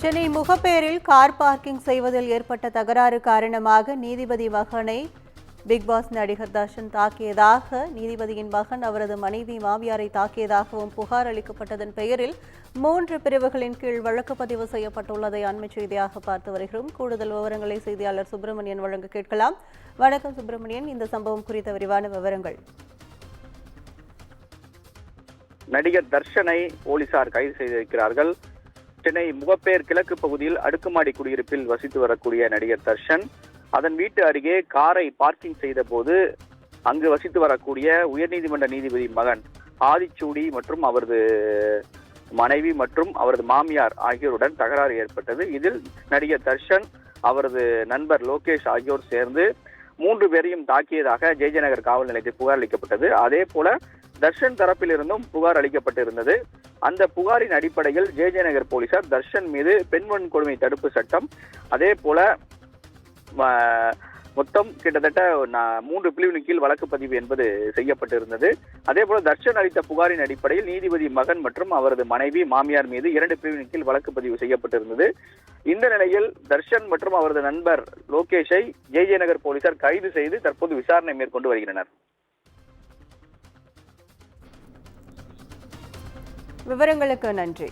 Chennai முகப்பேரில் car parking செய்வதில் ஏற்பட்ட தகராறு காரணமாக நீதிபதி மகனை பிக் பாஸ் நடிகர் தர்ஷன் தாக்கியதாக நீதிபதியின் மகன் அவரது மனைவி மாமியாரை தாக்கியதாகவும் புகார் அளிக்கப்பட்டதன் பெயரில் 3 பிரிவுகளின் கீழ் வழக்கு பதிவு செய்யப்பட்டுள்ளதை அண்மை செய்தியாக பார்த்து வருகிறோம். கூடுதல் விவரங்களை செய்தியாளர் சுப்பிரமணியன் வழங்க கேட்கலாம். வணக்கம் சுப்பிரமணியன், இந்த சம்பவம் குறித்த விரிவான விவரங்கள். நடிகர் தர்ஷனை போலீசார் கைது செய்திருக்கிறார்கள். சென்னை முகப்பேர் கிழக்கு பகுதியில் அடுக்குமாடி குடியிருப்பில் வசித்து வரக்கூடிய நடிகர் தர்ஷன் அதன் வீட்டு அருகே காரை பார்க்கிங் செய்த போது அங்கு வசித்து வரக்கூடிய உயர்நீதிமன்ற நீதிபதி மகன் ஆதிச்சூடி மற்றும் அவரது மனைவி மற்றும் அவரது மாமியார் ஆகியோருடன் தகராறு ஏற்பட்டது. இதில் நடிகர் தர்ஷன் அவரது நண்பர் லோகேஷ் ஆகியோர் சேர்ந்து 3 பேரையும் தாக்கியதாக ஜெய்ஜநகர் காவல் நிலையத்தில் புகார் அளிக்கப்பட்டது. அதே போல தர்ஷன் தரப்பிலிருந்தும் புகார் அளிக்கப்பட்டிருந்தது. அந்த புகாரின் அடிப்படையில் ஜெய்ஜநகர் போலீசார் தர்ஷன் மீது பெண் வன்கொடுமை தடுப்பு சட்டம், அதே போல மொத்தம் கிட்டத்தட்ட 3 பிரிவின் கீழ் வழக்கு பதிவு என்பது செய்யப்பட்டிருந்தது. அதே போல தர்ஷன் அளித்த புகாரின் அடிப்படையில் நீதிபதி மகன் மற்றும் அவரது மனைவி மாமியார் மீது 2 பிரிவின் கீழ் வழக்கு பதிவு செய்யப்பட்டிருந்தது. இந்த நிலையில் தர்ஷன் மற்றும் அவரது நண்பர் லோகேஷை ஜெய்ஜநகர் போலீசார் கைது செய்து தற்போது விசாரணை மேற்கொண்டு வருகின்றனர். விவரங்களுக்கு நன்றி.